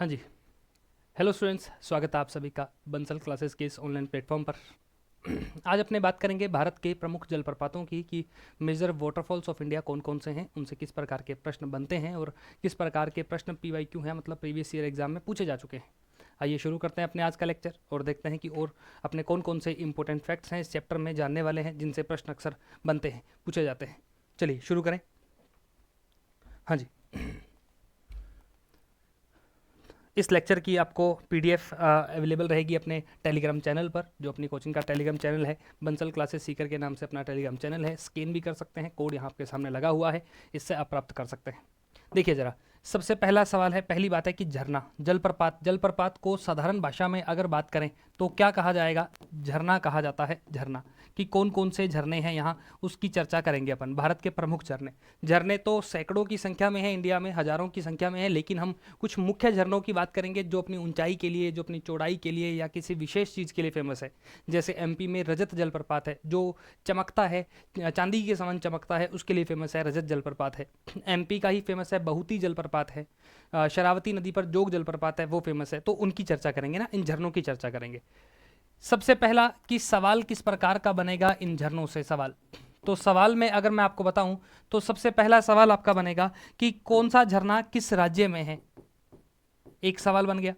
हाँ जी। Hello students, स्वागत है आप सभी का बंसल क्लासेस के इस ऑनलाइन प्लेटफॉर्म पर। आज अपने बात करेंगे भारत के प्रमुख जलप्रपातों की कि मेजर वाटरफॉल्स ऑफ इंडिया कौन कौन से हैं, उनसे किस प्रकार के प्रश्न बनते हैं और किस प्रकार के प्रश्न PYQ हैं, मतलब प्रीवियस ईयर एग्जाम में पूछे जा चुके हैं। आइए शुरू करते हैं अपने आज का लेक्चर और देखते हैं कि और अपने कौन कौन से इंपॉर्टेंट फैक्ट्स हैं इस चैप्टर में जानने वाले हैं जिनसे प्रश्न अक्सर बनते हैं, पूछे जाते हैं। चलिए शुरू करें। हाँ जी, इस लेक्चर की आपको PDF अवेलेबल रहेगी अपने टेलीग्राम चैनल पर, जो अपनी कोचिंग का टेलीग्राम चैनल है। बंसल क्लासेस सीकर के नाम से अपना टेलीग्राम चैनल है। स्कैन भी कर सकते हैं, कोड यहाँ आपके सामने लगा हुआ है, इससे आप प्राप्त कर सकते हैं। देखिए ज़रा, सबसे पहला सवाल है, पहली बात है कि झरना, जलप्रपात। जलप्रपात को साधारण भाषा में अगर बात करें तो क्या कहा जाएगा? झरना कहा जाता है। झरना कि कौन कौन से झरने हैं यहाँ, उसकी चर्चा करेंगे अपन। भारत के प्रमुख झरने, झरने तो सैकड़ों की संख्या में है, इंडिया में हजारों की संख्या में है, लेकिन हम कुछ मुख्य झरनों की बात करेंगे जो अपनी ऊंचाई के लिए, जो अपनी चौड़ाई के लिए या किसी विशेष चीज़ के लिए फेमस है। जैसे MP में रजत जलप्रपात है, जो चमकता है, चांदी के समान चमकता है, उसके लिए फेमस है, रजत जलप्रपात है। MP का ही फेमस है बहुती जलप्रपात है। शरावती नदी पर जोग जलप्रपात है, वो फेमस है। तो उनकी चर्चा करेंगे ना, इन झरनों की चर्चा करेंगे। सबसे पहला कि सवाल किस प्रकार का बनेगा इन झरनों से सवाल। तो सवाल में अगर मैं आपको बताऊं तो सबसे पहला सवाल आपका बनेगा कि कौन सा झरना किस राज्य में है, एक सवाल बन गया।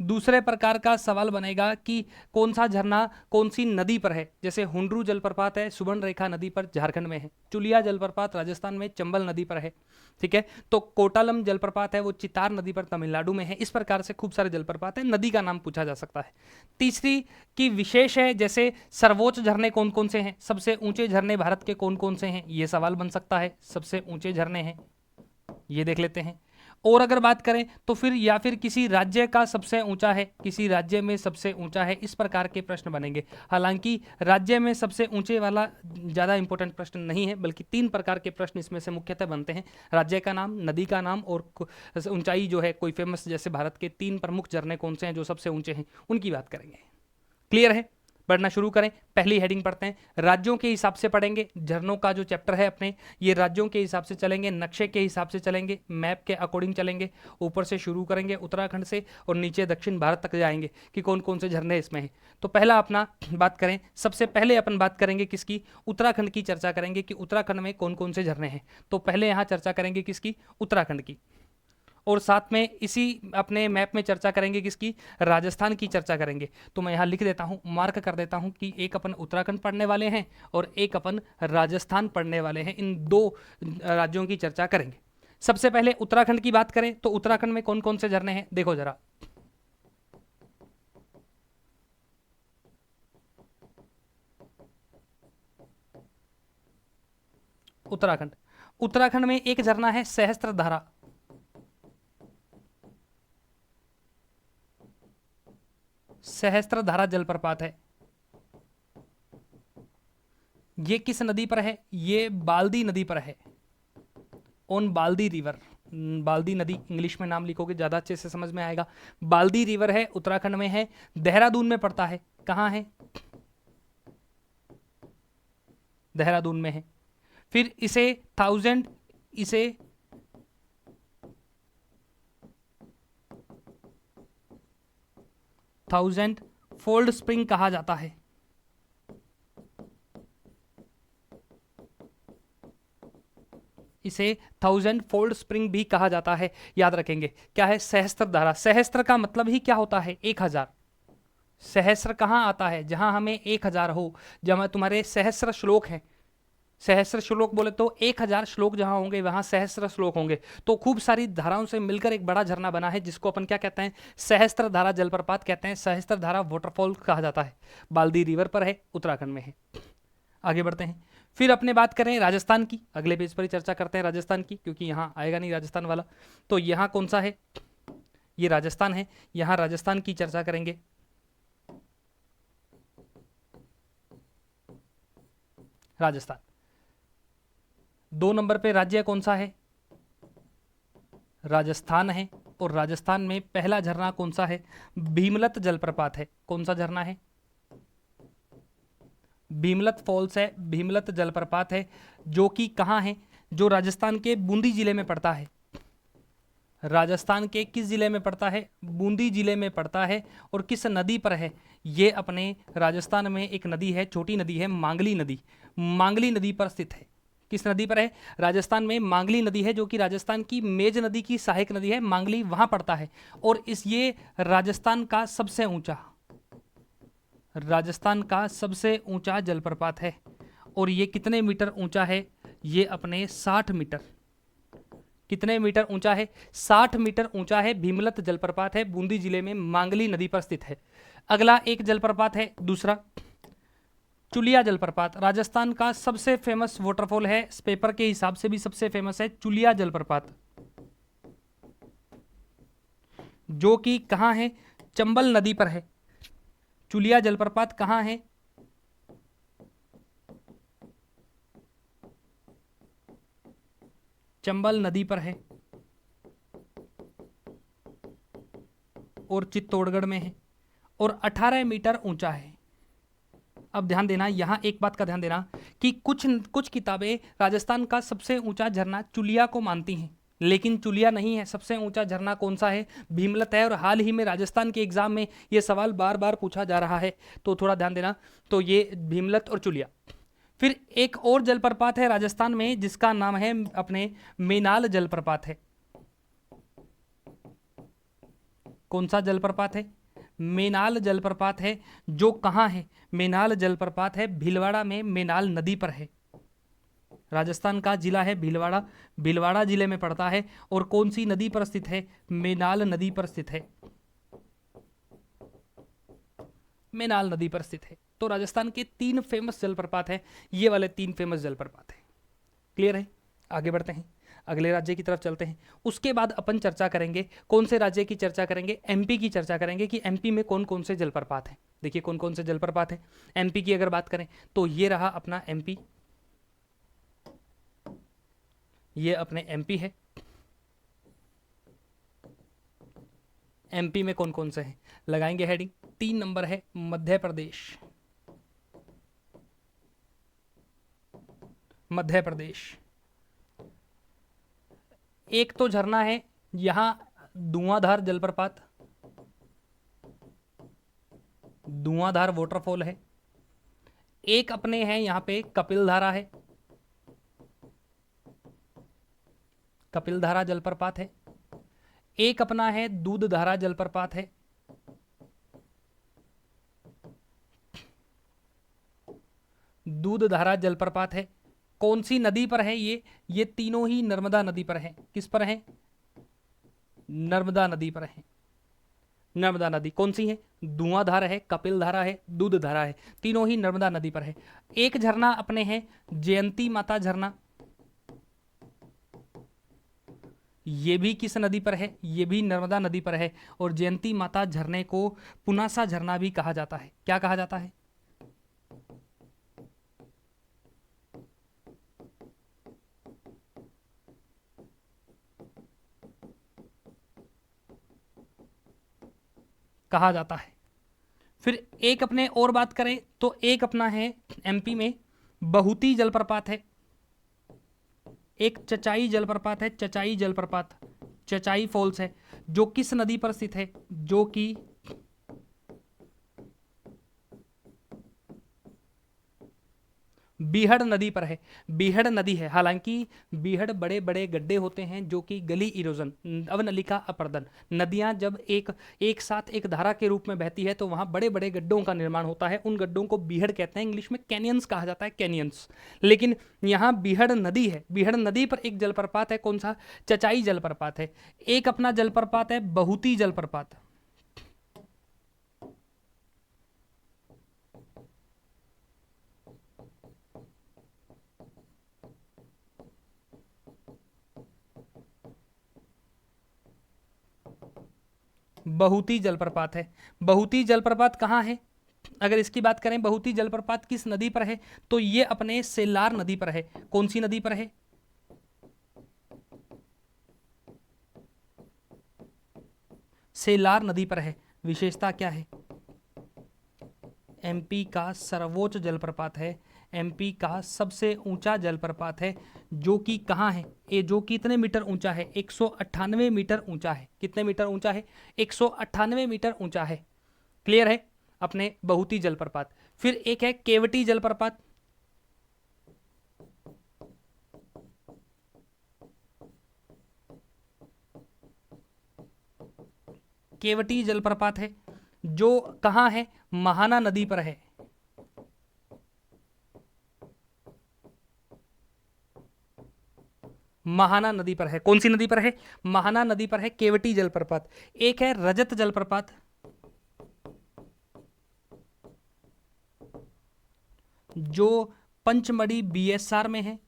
दूसरे प्रकार का सवाल बनेगा कि कौन सा झरना कौन सी नदी पर है। जैसे हुंड्रू जलप्रपात है सुवर्णरेखा नदी पर, झारखंड में है। चुलिया जलप्रपात राजस्थान में चंबल नदी पर है, ठीक है। तो कोटालम जलप्रपात है, वो चितार नदी पर तमिलनाडु में है। इस प्रकार से खूब सारे जलप्रपात है, नदी का नाम पूछा जा सकता है। तीसरी की विशेष है, जैसे सर्वोच्च झरने कौन कौन से हैं, सबसे ऊंचे झरने भारत के कौन कौन से हैं, ये सवाल बन सकता है। सबसे ऊंचे झरने हैं, ये देख लेते हैं। और अगर बात करें तो फिर या फिर किसी राज्य का सबसे ऊंचा है, किसी राज्य में सबसे ऊंचा है, इस प्रकार के प्रश्न बनेंगे। हालांकि राज्य में सबसे ऊंचे वाला ज़्यादा इंपॉर्टेंट प्रश्न नहीं है, बल्कि 3 प्रकार के प्रश्न इसमें से मुख्यतः बनते हैं। राज्य का नाम, नदी का नाम और ऊंचाई जो है कोई फेमस, जैसे भारत के 3 प्रमुख झरने कौन से हैं जो सबसे ऊंचे हैं, उनकी बात करेंगे। क्लियर है? पढ़ना शुरू करें। पहली हेडिंग पढ़ते हैं, राज्यों के हिसाब से पढ़ेंगे। झरनों का जो चैप्टर है अपने, ये राज्यों के हिसाब से चलेंगे, नक्शे के हिसाब से चलेंगे, मैप के अकॉर्डिंग चलेंगे। ऊपर से शुरू करेंगे उत्तराखंड से और नीचे दक्षिण भारत तक जाएंगे कि कौन कौन से झरने इसमें हैं। तो पहला अपना बात करें, सबसे पहले अपन बात करेंगे किसकी? उत्तराखंड की चर्चा करेंगे कि उत्तराखंड में कौन कौन से झरने हैं। तो पहले यहाँ चर्चा करेंगे किसकी? उत्तराखंड की। और साथ में इसी अपने मैप में चर्चा करेंगे किसकी? राजस्थान की चर्चा करेंगे। तो मैं यहाँ लिख देता हूँ, मार्क कर देता हूँ कि एक अपन उत्तराखंड पढ़ने वाले हैं और एक अपन राजस्थान पढ़ने वाले हैं। इन 2 राज्यों की चर्चा करेंगे। सबसे पहले उत्तराखंड की बात करें तो उत्तराखंड में कौन कौन से झरने हैं, देखो जरा। उत्तराखंड, उत्तराखंड में एक झरना है सहस्त्रधारा। सहस्त्रधारा जलप्रपात है। ये किस नदी पर है? ये बाल्दी नदी पर है, ऑन बाल्दी रिवर। बाल्दी नदी इंग्लिश में नाम लिखोगे ज़्यादा अच्छे से समझ में आएगा। बाल्दी रिवर है, उत्तराखंड में है, देहरादून में पड़ता है। कहाँ है? देहरादून में है। फिर इसे इसे थाउजेंड फोल्ड स्प्रिंग कहा जाता है। इसे 1000 फोल्ड स्प्रिंग भी कहा जाता है। याद रखेंगे क्या है? सहस्त्र धारा। सहस्त्र का मतलब ही क्या होता है? 1000। सहस्त्र कहाँ आता है? जहां हमें 1000 हो, जहां तुम्हारे सहस्त्र श्लोक हैं। सहस्त्र श्लोक बोले तो 1000 श्लोक जहां होंगे वहां सहस्त्र श्लोक होंगे। तो खूब सारी धाराओं से मिलकर एक बड़ा झरना बना है, जिसको अपन क्या कहते हैं? सहस्त्र धारा जलप्रपात कहते हैं। सहस्त्र धारा वाटरफॉल कहा जाता है। बाल्दी रिवर पर है, उत्तराखंड में है। आगे बढ़ते हैं। फिर अपने बात करें राजस्थान की, अगले पेज पर ही चर्चा करते हैं राजस्थान की, क्योंकि यहाँ आएगा नहीं राजस्थान वाला। तो यहाँ कौन सा है? ये राजस्थान है। यहाँ राजस्थान की चर्चा करेंगे। राजस्थान 2 नंबर पे राज्य कौन सा है? राजस्थान है। और राजस्थान में पहला झरना कौन सा है? भीमलत जलप्रपात है। कौन सा झरना है? भीमलत फॉल्स है, भीमलत जलप्रपात है, जो कि कहाँ है? जो राजस्थान के बूंदी जिले में पड़ता है। राजस्थान के किस जिले में पड़ता है? बूंदी जिले में पड़ता है। और किस नदी पर है? ये अपने राजस्थान में एक नदी है, छोटी नदी है, मांगली नदी। मांगली नदी पर स्थित है। किस नदी पर है? राजस्थान में मांगली नदी है, जो कि राजस्थान की मेज नदी की सहायक नदी है, मांगली वहां पड़ता है। और ये राजस्थान का सबसे ऊंचा जलप्रपात है। और ये कितने मीटर ऊंचा है? ये अपने 60 मीटर। कितने मीटर ऊंचा है? 60 मीटर ऊंचा है। भीमलत जलप्रपात है, बूंदी जिले में मांगली नदी पर स्थित है। अगला एक जलप्रपात है दूसरा, चुलिया जलप्रपात। राजस्थान का सबसे फेमस वाटरफॉल है, इस पेपर के हिसाब से भी सबसे फेमस है चुलिया जलप्रपात, जो कि कहां है? चंबल नदी पर है। चुलिया जलप्रपात कहां है? चंबल नदी पर है और चित्तौड़गढ़ में है और 18 मीटर ऊंचा है। अब ध्यान देना, यहां एक बात का ध्यान देना कि कुछ किताबें राजस्थान का सबसे ऊंचा झरना चुलिया को मानती हैं, लेकिन चुलिया नहीं है। सबसे ऊंचा झरना कौन सा है? भीमलत है। और हाल ही में राजस्थान के एग्जाम में यह सवाल बार बार पूछा जा रहा है, तो थोड़ा ध्यान देना। तो ये भीमलत और चुलिया। फिर एक और जलप्रपात है राजस्थान में, जिसका नाम है अपने मेनाल जलप्रपात है। कौन सा जलप्रपात है? मेनाल जलप्रपात है, जो कहां है? मेनाल जलप्रपात है भीलवाड़ा में, मेनाल नदी पर है। राजस्थान का जिला है भीलवाड़ा, भीलवाड़ा जिले में पड़ता है। और कौन सी नदी पर स्थित है? मेनाल नदी पर स्थित है। मेनाल नदी पर स्थित है। तो राजस्थान के 3 फेमस जलप्रपात हैं, ये वाले 3 फेमस जलप्रपात हैं। क्लियर है? आगे बढ़ते हैं, अगले राज्य की तरफ चलते हैं। उसके बाद अपन चर्चा करेंगे, कौन से राज्य की चर्चा करेंगे? एमपी की चर्चा करेंगे कि एमपी में कौन कौन से जलप्रपात हैं। देखिए कौन कौन से जलप्रपात हैं एमपी की अगर बात करें तो ये रहा अपना एमपी, ये अपने एमपी है। एमपी में कौन कौन से हैं लगाएंगे हेडिंग। 3 नंबर है मध्य प्रदेश। मध्य प्रदेश एक तो झरना है यहां, धुआंधार जलप्रपात, धुआंधार वाटरफॉल है। एक अपने हैं यहां पे कपिलधारा है, कपिलधारा जलप्रपात है। एक अपना है दूधधारा जलप्रपात है। दूधधारा जलप्रपात है। कौन सी नदी पर है ये तीनों ही नर्मदा नदी पर है। किस पर है? नर्मदा नदी पर है। नर्मदा नदी कौन सी है? धुआंधार है, कपिलधारा है, दूधधारा है, तीनों ही नर्मदा नदी पर है। एक झरना अपने हैं जयंती माता झरना, ये भी किस नदी पर है? ये भी नर्मदा नदी पर है। और जयंती माता झरने को पुनासा झरना भी कहा जाता है। क्या कहा जाता है? कहा जाता है। फिर एक अपने और बात करें तो एक अपना है एमपी में बहुती जलप्रपात है। एक चचाई जलप्रपात है, चचाई जलप्रपात, चचाई फॉल्स है, जो किस नदी पर स्थित है? जो कि बीहड़ नदी पर है। बीहड़ नदी है। हालांकि बीहड़ बड़े बड़े गड्ढे होते हैं, जो कि गली इरोजन, अवनलिका अपरदन, नदियां जब एक साथ एक धारा के रूप में बहती है तो वहां बड़े बड़े गड्ढों का निर्माण होता है। उन गड्ढों को बीहड़ कहते हैं, इंग्लिश में कैनियंस कहा जाता है, कैनियंस। लेकिन यहाँ बीहड़ नदी है। बीहड़ नदी पर एक जलप्रपात है, कौन सा? चचाई जलप्रपात है। एक अपना जलप्रपात है बहुती जलप्रपात। बहुती जलप्रपात है। बहुती जलप्रपात कहाँ है? अगर इसकी बात करें बहुती जलप्रपात किस नदी पर है तो ये अपने सेलार नदी पर है। कौन सी नदी पर है? सेलार नदी पर है। विशेषता क्या है? एमपी का सर्वोच्च जलप्रपात है। एमपी का सबसे ऊंचा जलप्रपात है, जो कि कहाँ है, ये जो कितने मीटर ऊंचा है, 198 मीटर ऊंचा है। कितने मीटर ऊंचा है, 198 मीटर ऊंचा है। क्लियर है अपने बहुती जलप्रपात। फिर एक है केवटी जलप्रपात। केवटी जलप्रपात है जो कहाँ है, महाना नदी पर है। महाना नदी पर है। कौन सी नदी पर है, महाना नदी पर है केवटी जलप्रपात। एक है रजत जलप्रपात, जो पंचमढ़ी बीएसआर में है,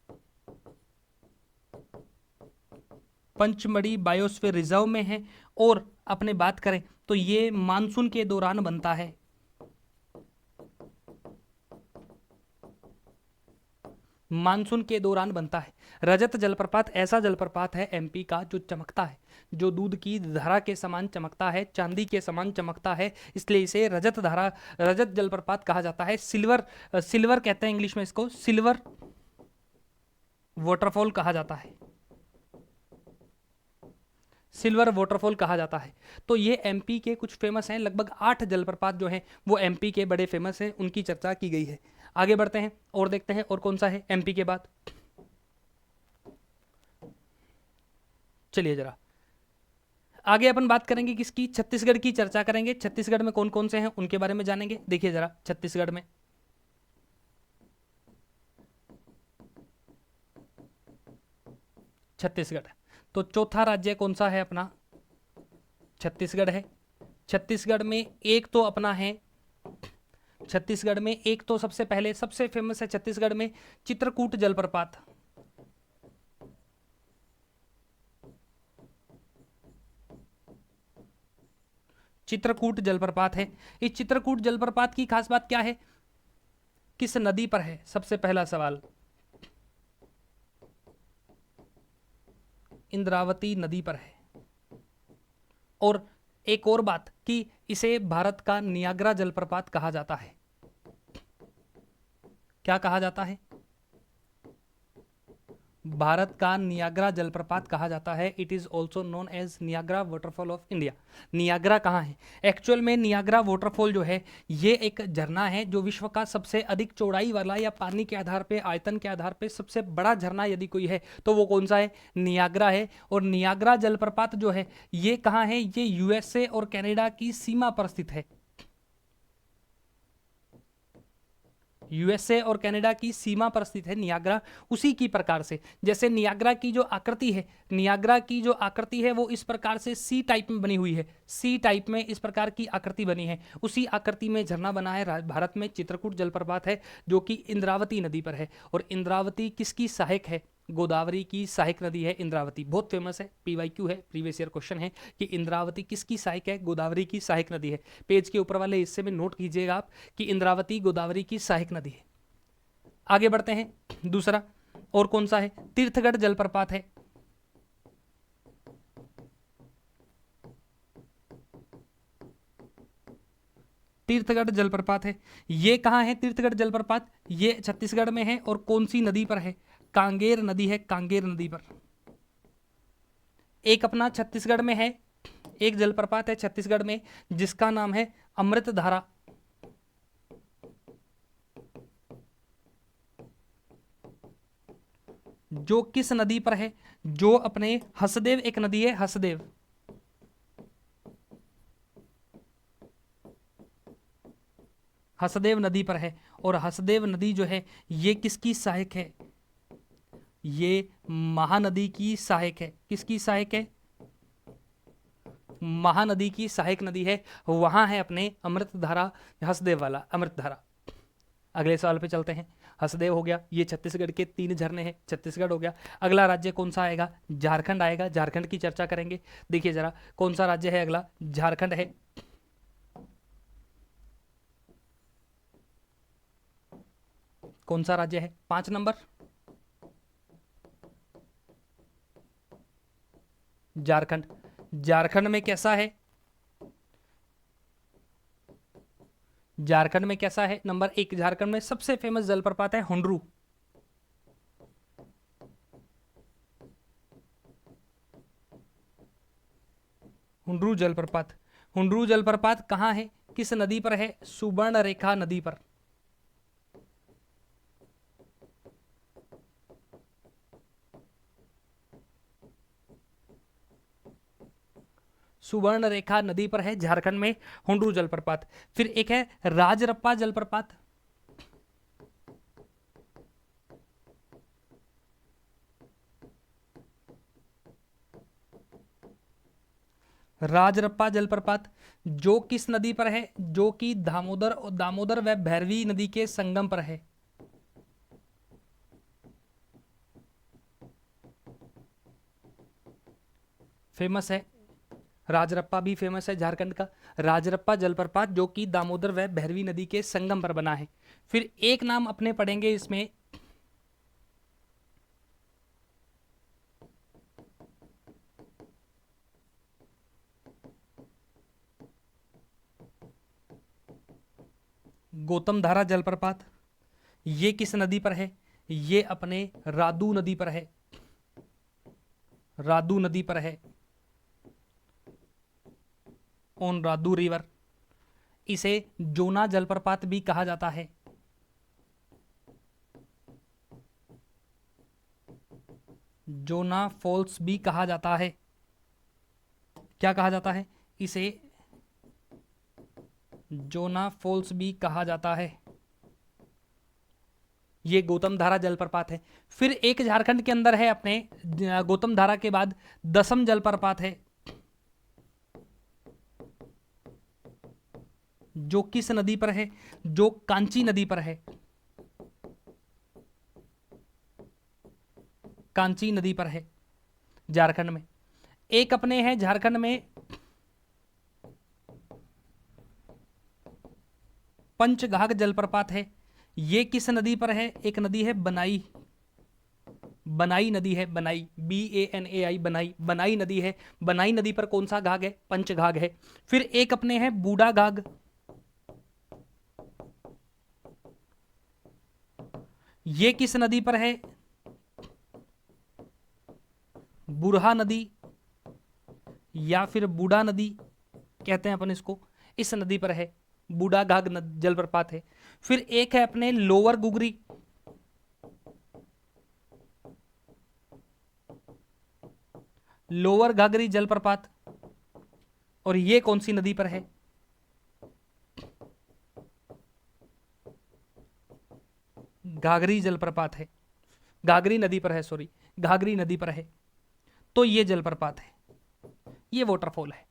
पंचमढ़ी बायोस्फीयर रिजर्व में है। और अपने बात करें तो ये मानसून के दौरान बनता है। मानसून के दौरान बनता है। रजत जलप्रपात ऐसा जलप्रपात है एमपी का जो चमकता है, जो दूध की धारा के समान चमकता है, चांदी के समान चमकता है, इसलिए इसे रजत धारा, रजत जलप्रपात कहा जाता है। सिल्वर, सिल्वर कहते हैं इंग्लिश में इसको, सिल्वर वाटरफॉल कहा जाता है, सिल्वर वाटरफॉल कहा जाता है। तो ये एमपी के कुछ फेमस हैं, लगभग 8 जलप्रपात जो हैं वो एमपी के बड़े फेमस हैं, उनकी चर्चा की गई है। आगे बढ़ते हैं और देखते हैं और कौन सा है एमपी के बाद। चलिए जरा आगे अपन बात करेंगे किसकी, छत्तीसगढ़ की चर्चा करेंगे। छत्तीसगढ़ में कौन कौन से हैं उनके बारे में जानेंगे। देखिए जरा छत्तीसगढ़ में, छत्तीसगढ़ तो चौथा राज्य कौन सा है अपना, छत्तीसगढ़ है। छत्तीसगढ़ में एक तो अपना है, छत्तीसगढ़ में एक तो सबसे पहले सबसे फेमस है छत्तीसगढ़ में चित्रकूट जलप्रपात। चित्रकूट जलप्रपात है। इस चित्रकूट जलप्रपात की खास बात क्या है, किस नदी पर है, सबसे पहला सवाल, इंद्रावती नदी पर है। और एक और बात कि इसे भारत का नियाग्रा जलप्रपात कहा जाता है। क्या कहा जाता है, भारत का नियाग्रा जलप्रपात कहा जाता है। It is also known as Niagara waterfall of India. Niagara कहाँ है, एक्चुअल में नियाग्रा वाटरफॉल जो है ये एक झरना है जो विश्व का सबसे अधिक चौड़ाई वाला या पानी के आधार पे, आयतन के आधार पे सबसे बड़ा झरना यदि कोई है तो वो कौन सा है, नियाग्रा है। और नियाग्रा जलप्रपात जो है ये कहाँ है, ये यूएसए और कनाडा की सीमा पर स्थित है। यूएसए और कनाडा की सीमा पर स्थित है नियाग्रा। उसी की प्रकार से जैसे नियाग्रा की जो आकृति है, नियाग्रा की जो आकृति है वो इस प्रकार से सी टाइप में बनी हुई है, सी टाइप में इस प्रकार की आकृति बनी है, उसी आकृति में झरना बना है भारत में। चित्रकूट जलप्रपात है जो कि इंद्रावती नदी पर है। और इंद्रावती किसकी सहायक है, गोदावरी की सहायक नदी है इंद्रावती। बहुत फेमस है, पीवाईक्यू है, प्रीवियस ईयर क्वेश्चन है कि इंद्रावती किसकी सहायक है, गोदावरी की सहायक नदी है। पेज के ऊपर वाले हिस्से में नोट कीजिएगा आप कि इंद्रावती गोदावरी की सहायक नदी है। आगे बढ़ते हैं, दूसरा और कौन सा है, तीर्थगढ़ जलप्रपात है। तीर्थगढ़ जलप्रपात है, ये कहाँ है तीर्थगढ़ जलप्रपात, ये छत्तीसगढ़ में है। और कौन सी नदी पर है, कांगेर नदी है, कांगेर नदी पर। एक अपना छत्तीसगढ़ में है, एक जलप्रपात है छत्तीसगढ़ में जिसका नाम है अमृतधारा। जो किस नदी पर है, जो अपने हसदेव एक नदी है, हसदेव, हसदेव नदी पर है। और हसदेव नदी जो है ये किसकी सहायक है, ये महानदी की सहायक है। किसकी सहायक है, महानदी की सहायक नदी है। वहां है अपने अमृतधारा, हसदेव वाला अमृतधारा। अगले सवाल पे चलते हैं। हसदेव हो गया, ये छत्तीसगढ़ के 3 झरने हैं, छत्तीसगढ़ हो गया। अगला राज्य कौन सा आएगा, झारखंड आएगा, झारखंड की चर्चा करेंगे। देखिए जरा कौन सा राज्य है अगला, झारखंड है। कौन सा राज्य है, 5 नंबर, झारखंड। झारखंड में कैसा है, झारखंड में कैसा है? नंबर 1, झारखंड में सबसे फेमस जलप्रपात है हुंडरू। हुंडरू जलप्रपात। हुंडरू जलप्रपात कहाँ है, किस नदी पर है? सुवर्णरेखा नदी पर। सुवर्णरेखा नदी पर है झारखंड में हुंडरू जलप्रपात। फिर एक है राजरप्पा जलप्रपात। राजरप्पा जलप्रपात जो किस नदी पर है? जो कि दामोदर व भैरवी नदी के संगम पर है। फेमस है, राजरप्पा भी फेमस है झारखंड का। राजरप्पा जलप्रपात जो कि दामोदर व भैरवी नदी के संगम पर बना है। फिर एक नाम अपने पढ़ेंगे इसमें, गौतम धारा जलप्रपात। ये किस नदी पर है? ये अपने रादू नदी पर है। रादू नदी पर है, ऑन रादू रिवर। इसे जोना जलप्रपात भी कहा जाता है। जोना फॉल्स भी कहा जाता है। क्या कहा जाता है इसे? जोना फॉल्स भी कहा जाता है। ये गौतम धारा जलप्रपात है। फिर एक झारखंड के अंदर है अपने, गौतम धारा के बाद दसम जलप्रपात है, जो किस नदी पर है? जो कांची नदी पर है। कांची नदी पर है झारखंड में। एक अपने हैं झारखंड में पंचघाघ जलप्रपात है। ये किस नदी पर है? एक नदी है बनाई, बनाई नदी है, बनाई, BANAI, बनाई, बनाई नदी है। बनाई नदी पर कौन सा घाघ है? पंचघाघ है। फिर एक अपने हैं बूढ़ा घाघ। ये किस नदी पर है? बुरहा नदी या फिर बूढ़ा नदी कहते हैं अपन इसको, इस नदी पर है। बूढ़ा घाघ जलप्रपात है। फिर एक है अपने लोअर गुगरी। लोअर घाघरी जलप्रपात, और ये कौन सी नदी पर है? घाघरी जलप्रपात है, घाघरी नदी पर है, सॉरी, घाघरी नदी पर है। तो ये जलप्रपात है, ये वाटरफॉल है।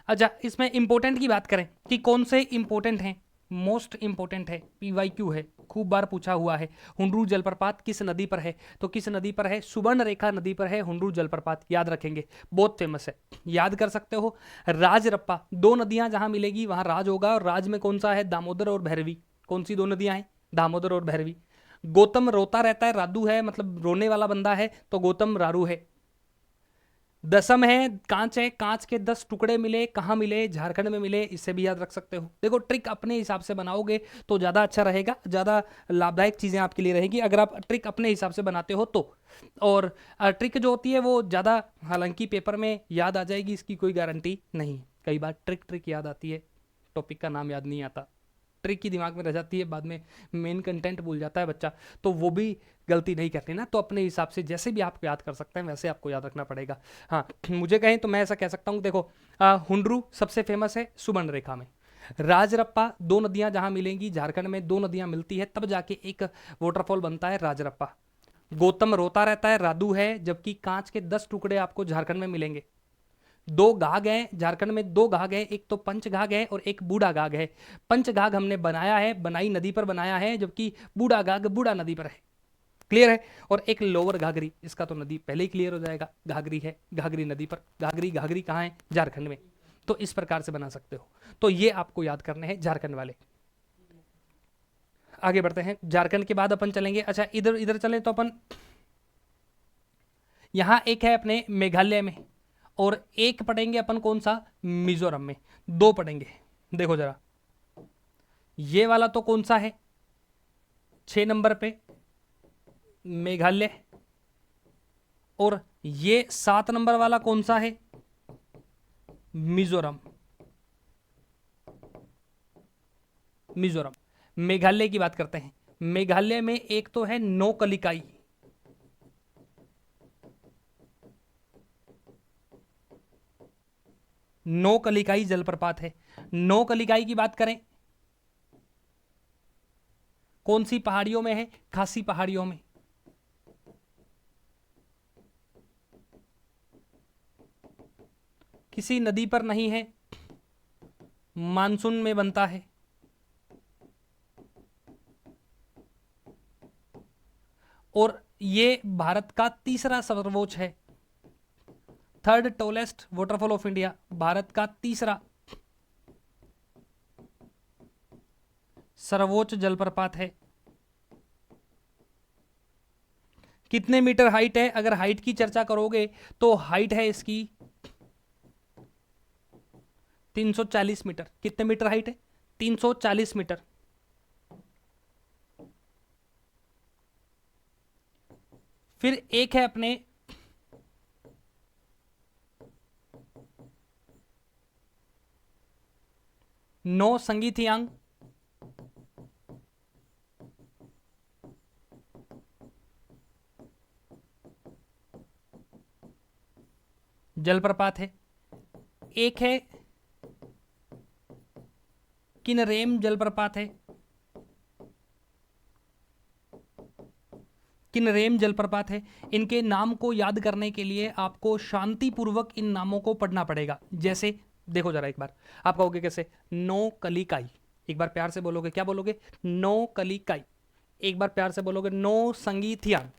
अच्छा, इसमें इंपॉर्टेंट की बात करें कि कौन से इंपॉर्टेंट हैं, मोस्ट इंपॉर्टेंट है, PYQ है, खूब बार पूछा हुआ है। हुंडरू जलप्रपात किस नदी पर है? तो किस नदी पर है? सुवर्णरेखा नदी पर है हुंडरू जलप्रपात, याद रखेंगे, बहुत फेमस है, याद कर सकते हो। राजरप्पा, दो नदियां जहां मिलेगी वहां राज होगा, और राज में कौन सा है? दामोदर और भैरवी। कौन सी दो नदियां हैं? दामोदर और भैरवी। गौतम रोता रहता है, रादू है, मतलब रोने वाला बंदा है, तो गौतम रारू है। दसम है कांच, है कांच के 10 टुकड़े मिले, कहाँ मिले? झारखंड में मिले, इससे भी याद रख सकते हो। देखो, ट्रिक अपने हिसाब से बनाओगे तो ज़्यादा अच्छा रहेगा, ज़्यादा लाभदायक चीज़ें आपके लिए रहेगी अगर आप ट्रिक अपने हिसाब से बनाते हो तो। और ट्रिक जो होती है वो ज़्यादा, हालांकि पेपर में याद आ जाएगी इसकी कोई गारंटी नहीं। कई बार ट्रिक याद आती है, टॉपिक का नाम याद नहीं आता, ट्रिक की दिमाग में रह जाती है, बाद में मेन कंटेंट भूल जाता है बच्चा, तो वो भी गलती नहीं करनी ना। तो अपने हिसाब से जैसे भी आप याद कर सकते हैं वैसे आपको याद रखना पड़ेगा। हाँ, मुझे कहें तो मैं ऐसा कह सकता हूँ, देखो, हुंडरू सबसे फेमस है सुवर्णरेखा में। राजरप्पा, दो नदियां जहां मिलेंगी, झारखंड में दो नदियां मिलती है तब जाके एक वाटरफॉल बनता है राजरप्पा। गौतम रोता रहता है, रादू है, जबकि कांच के 10 टुकड़े आपको झारखंड में मिलेंगे। दो घाघ हैं झारखंड में, दो घाघ है, एक तो पंचघाघ है और एक बूढ़ा घाघ है। पंचघाघ हमने बनाया है, बनाई नदी पर बनाया है, जबकि बूढ़ा घाघ बूढ़ा नदी पर है। क्लियर है? और एक लोअर घाघरी, इसका तो नदी पहले ही क्लियर हो जाएगा, घाघरी है, घाघरी नदी पर। घाघरी घाघरी कहाँ है? झारखंड में। तो इस प्रकार से बना सकते हो। तो ये आपको याद करने हैं झारखंड वाले। आगे बढ़ते हैं, झारखंड के बाद अपन चलेंगे, अच्छा इधर इधर चलें तो अपन, यहां एक है अपने मेघालय में, और एक पढ़ेंगे अपन कौन सा? मिजोरम में। दो पढ़ेंगे, देखो जरा, ये वाला तो कौन सा है 6 नंबर पे, मेघालय। और ये 7 नंबर वाला कौन सा है, मिजोरम। मिजोरम। मेघालय की बात करते हैं। मेघालय में एक तो है नोकलिकाई, नोकलिकाई जलप्रपात है। नोकलिकाई की बात करें, कौन सी पहाड़ियों में है, खासी पहाड़ियों में। किसी नदी पर नहीं है, मानसून में बनता है। और ये भारत का तीसरा सर्वोच्च है, third tallest waterfall of India, Bharat का तीसरा सर्वोच्च जलप्रपात है। कितने मीटर हाइट है, अगर हाइट की चर्चा करोगे तो हाइट है इसकी 340 मीटर। कितने मीटर हाइट है, 340 मीटर। फिर एक है अपने नो संगीथियांग, जलप्रपात है। एक है किनरेम जलप्रपात है, किनरेम जलप्रपात है। इनके नाम को याद करने के लिए आपको शांतिपूर्वक इन नामों को पढ़ना पड़ेगा। जैसे देखो जरा एक बार, आप कहोगे कैसे, नो कलिकाई, एक बार प्यार से बोलोगे, क्या बोलोगे, नो कलिकाई। एक बार प्यार से बोलोगे नो संगीथियांग,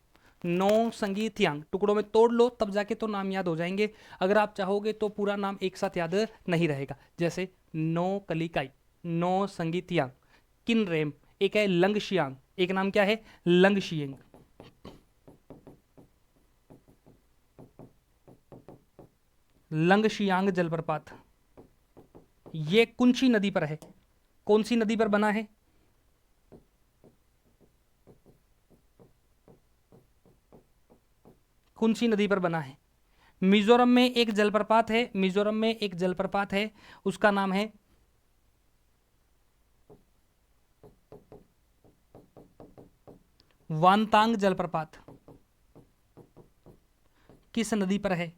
नो संगीथियांग। टुकड़ों में तोड़ लो तब जाके तो नाम याद हो जाएंगे, अगर आप चाहोगे तो पूरा नाम एक साथ याद नहीं रहेगा। जैसे नो कलिकाई, नो संगीथियांग, किनरेम, एक है लंगशियांग, एक नाम क्या है, लंगशियंग। लंगशियांग जलप्रपात ये कुंची नदी पर है। कौन सी नदी पर बना है, कुंची नदी पर बना है। मिजोरम में एक जलप्रपात है, मिजोरम में एक जलप्रपात है, उसका नाम है वानतांग जलप्रपात। किस नदी पर है,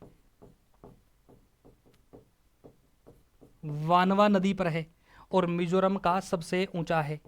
वानवा नदी पर है, और मिजोरम का सबसे ऊंचा है।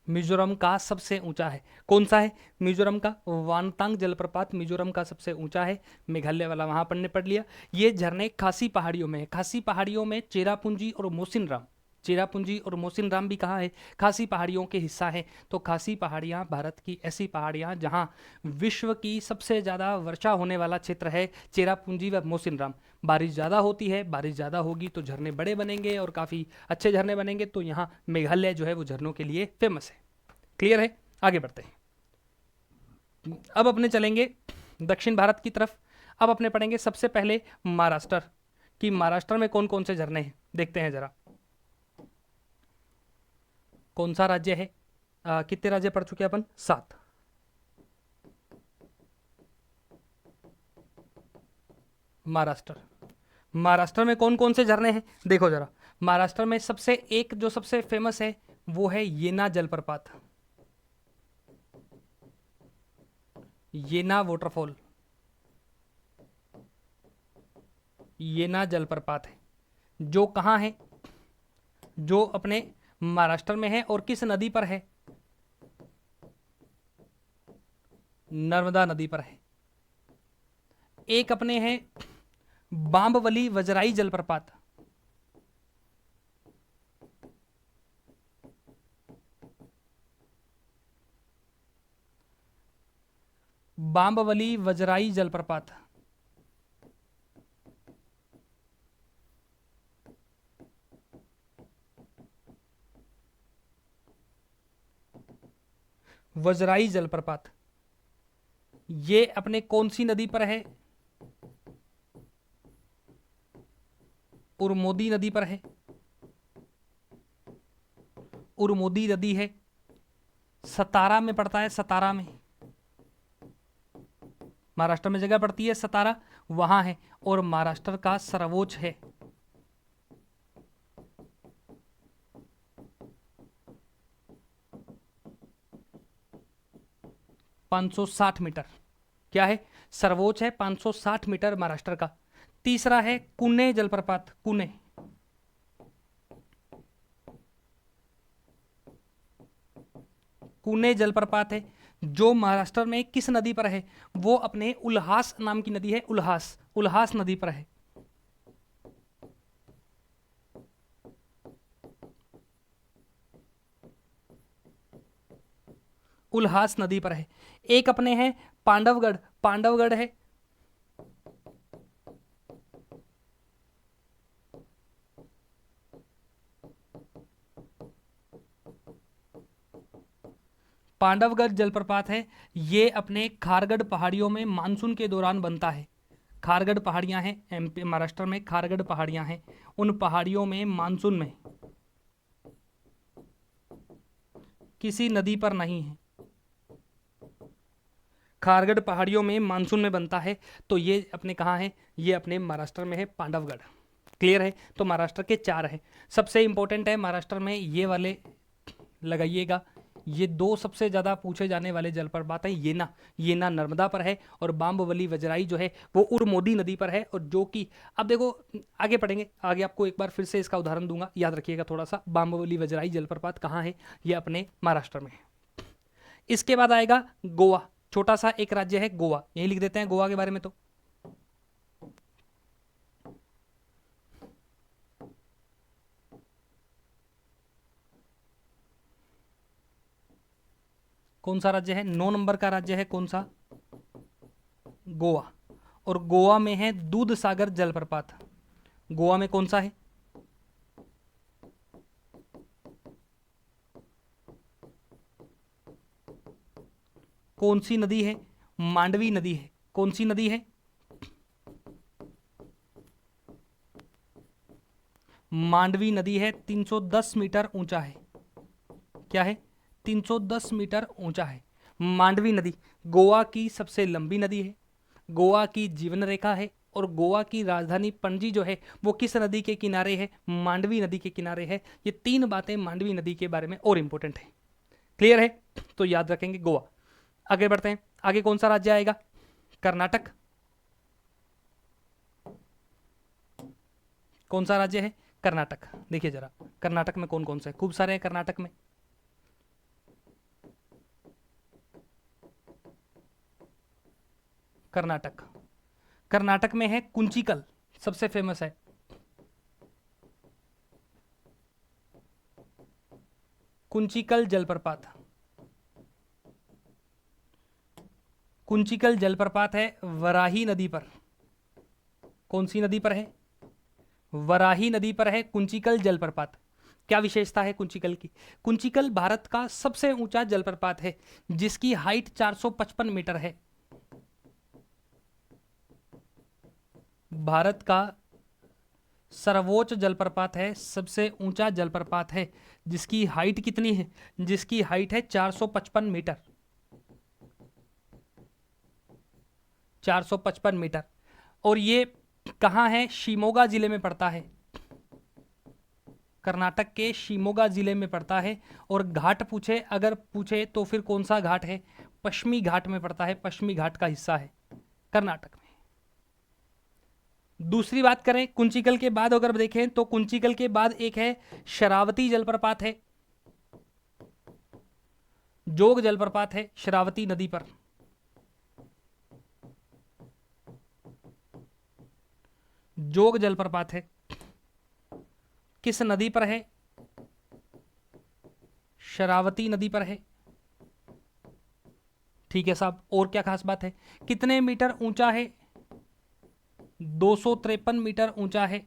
मिजोरम का सबसे ऊंचा है, कौन सा है, मिजोरम का वानतांग जलप्रपात मिजोरम का सबसे ऊंचा है। मेघालय वाला वहां पढ़ने पढ़ लिया। ये झरने खासी पहाड़ियों में है, खासी पहाड़ियों में चेरापूंजी और मोसिनराम, चेरापूंजी और मोसिनराम भी कहाँ है, खासी पहाड़ियों के हिस्सा है। तो खासी पहाड़ियाँ भारत की ऐसी पहाड़ियाँ जहाँ विश्व की सबसे ज़्यादा वर्षा होने वाला क्षेत्र है चेरापूंजी व मोसिनराम। बारिश ज़्यादा होती है, बारिश ज़्यादा होगी तो झरने बड़े बनेंगे और काफ़ी अच्छे झरने बनेंगे। तो यहाँ मेघालय जो है वो झरनों के लिए फेमस है। क्लियर है, आगे बढ़ते हैं। अब अपने चलेंगे दक्षिण भारत की तरफ। अब अपने पढ़ेंगे सबसे पहले महाराष्ट्र, कि महाराष्ट्र में कौन कौन से झरने हैं, देखते हैं जरा। कौन सा राज्य है, कितने राज्य पढ़ चुके हैं अपन, 7। महाराष्ट्र, महाराष्ट्र में कौन कौन से झरने हैं, देखो जरा। महाराष्ट्र में सबसे एक जो सबसे फेमस है वो है येना जलप्रपात, येना वाटरफॉल, येना जलप्रपात है। जो कहाँ है, जो अपने महाराष्ट्र में है, और किस नदी पर है, नर्मदा नदी पर है। एक अपने हैं बांबवली वजराई जलप्रपात, बांबवली वजराई जलप्रपात। वजराई जलप्रपात, ये अपने कौन सी नदी पर है? उरमोदी नदी पर है। उरमोदी नदी है, सतारा में पड़ता है, सतारा में, महाराष्ट्र में जगह पड़ती है सतारा, वहां है, और महाराष्ट्र का सर्वोच्च है 560 मीटर। क्या है? सर्वोच्च है 560 मीटर महाराष्ट्र का। तीसरा है कुने जलप्रपात, कुने, कुने जलप्रपात है जो महाराष्ट्र में किस नदी पर है? वो अपने उल्हास नाम की नदी है, उल्हास, उल्हास नदी पर है। उल्हास नदी पर है। एक अपने हैं पांडवगढ़, पांडवगढ़ है, पांडवगढ़ जलप्रपात है, ये अपने खारगढ़ पहाड़ियों में मानसून के दौरान बनता है। खारगढ़ पहाड़ियां हैं एमपी महाराष्ट्र में, खारगढ़ पहाड़ियां हैं, उन पहाड़ियों में मानसून में किसी नदी पर नहीं है, खारगढ़ पहाड़ियों में मानसून में बनता है। तो ये अपने कहाँ है? ये अपने महाराष्ट्र में है, पांडवगढ़। क्लियर है? तो महाराष्ट्र के 4 हैं। सबसे इंपॉर्टेंट है महाराष्ट्र में ये वाले लगाइएगा, ये 2 सबसे ज़्यादा पूछे जाने वाले जलप्रपात हैं। येना, येना नर्मदा पर है, और बाम्बवली वजराई जो है वो उरमोदी नदी पर है। और जो कि अब देखो आगे पढ़ेंगे, आगे आपको एक बार फिर से इसका उदाहरण दूंगा, याद रखिएगा थोड़ा सा। बाम्बवली वजराई जलप्रपात कहाँ है? ये अपने महाराष्ट्र में है। इसके बाद आएगा गोवा, छोटा सा एक राज्य है गोवा, यही लिख देते हैं गोवा के बारे में। तो कौन सा राज्य है? 9 नंबर का राज्य है, कौन सा? गोवा। और गोवा में है दूध सागर जलप्रपात। गोवा में कौन सा है? कौन सी नदी है? मांडवी नदी है। कौन सी नदी है? मांडवी नदी है, 310 मीटर ऊंचा है। क्या है? 310 मीटर ऊंचा है मांडवी नदी। गोवा की सबसे लंबी नदी है, गोवा की जीवन रेखा है, और गोवा की राजधानी पणजी जो है वो किस नदी के किनारे है? मांडवी नदी के किनारे है। ये 3 बातें मांडवी नदी के बारे में और इंपॉर्टेंट है। क्लियर है? तो याद रखेंगे गोवा। आगे बढ़ते हैं, आगे कौन सा राज्य आएगा? कर्नाटक। कौन सा राज्य है? कर्नाटक। देखिए जरा कर्नाटक में कौन कौन से, खूब सारे हैं कर्नाटक में। कर्नाटक, कर्नाटक में है कुंचिकल, सबसे फेमस है। कुंचिकल जलप्रपात, कुंचिकल जलप्रपात है वराही नदी पर। कौन सी नदी पर है? वराही नदी पर है कुंचिकल जलप्रपात। क्या विशेषता है कुंचिकल की? कुंचिकल भारत का सबसे ऊंचा जलप्रपात है जिसकी हाइट 455 मीटर है। भारत का सर्वोच्च जलप्रपात है, सबसे ऊंचा जलप्रपात है, जिसकी हाइट कितनी है? जिसकी हाइट है 455 मीटर, 455 मीटर। और ये कहाँ है? शिमोगा जिले में पड़ता है, कर्नाटक के शिमोगा जिले में पड़ता है। और घाट पूछे, अगर पूछे तो फिर कौन सा घाट है? पश्चिमी घाट में पड़ता है, पश्चिमी घाट का हिस्सा है कर्नाटक में। दूसरी बात करें कुंचिकल के बाद, अगर देखें तो कुंचिकल के बाद एक है शरावती जलप्रपात है, जोग जलप्रपात है शरावती नदी पर। जोग जलप्रपात है, किस नदी पर है? शरावती नदी पर है। ठीक है साहब, और क्या खास बात है? कितने मीटर ऊंचा है? 253 मीटर ऊंचा है।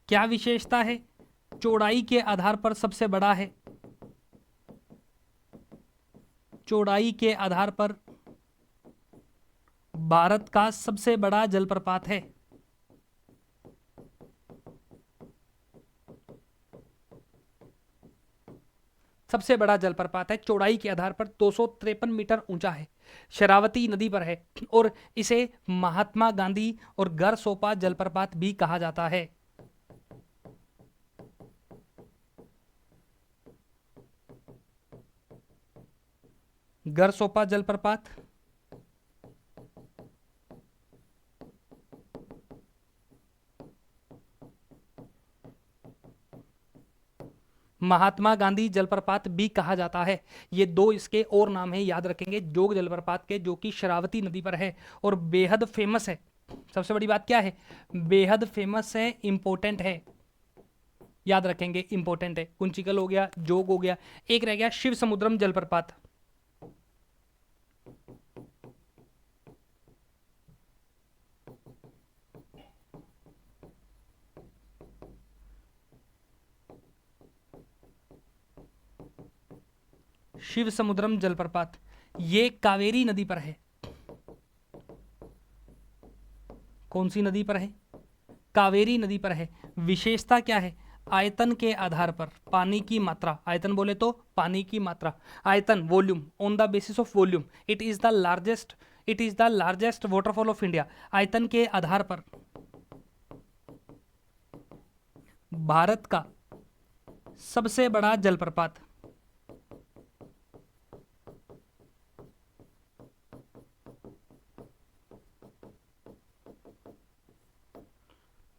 क्या विशेषता है? चौड़ाई के आधार पर सबसे बड़ा है। चौड़ाई के आधार पर भारत का सबसे बड़ा जलप्रपात है? सबसे बड़ा जलप्रपात है, चौड़ाई के आधार पर 253 मीटर ऊंचा है, शरावती नदी पर है और इसे महात्मा गांधी और गरसोपा जलप्रपात भी कहा जाता है। गरसोपा जलप्रपात, महात्मा गांधी जलप्रपात भी कहा जाता है। ये दो इसके और नाम है, याद रखेंगे, जोग जलप्रपात के, जो कि शरावती नदी पर है और बेहद फेमस है। सबसे बड़ी बात क्या है? बेहद फेमस है, इंपॉर्टेंट है, याद रखेंगे, इंपॉर्टेंट है। कुंचिकल हो गया, जोग हो गया, एक रह गया शिव समुद्रम जलप्रपात। शिव समुद्रम जलप्रपात ये कावेरी नदी पर है। कौन सी नदी पर है? कावेरी नदी पर है। विशेषता क्या है? आयतन के आधार पर पानी की मात्रा, आयतन बोले तो पानी की मात्रा, आयतन, volume, on the basis of volume it is the largest waterfall of India. आयतन के आधार पर भारत का सबसे बड़ा जलप्रपात।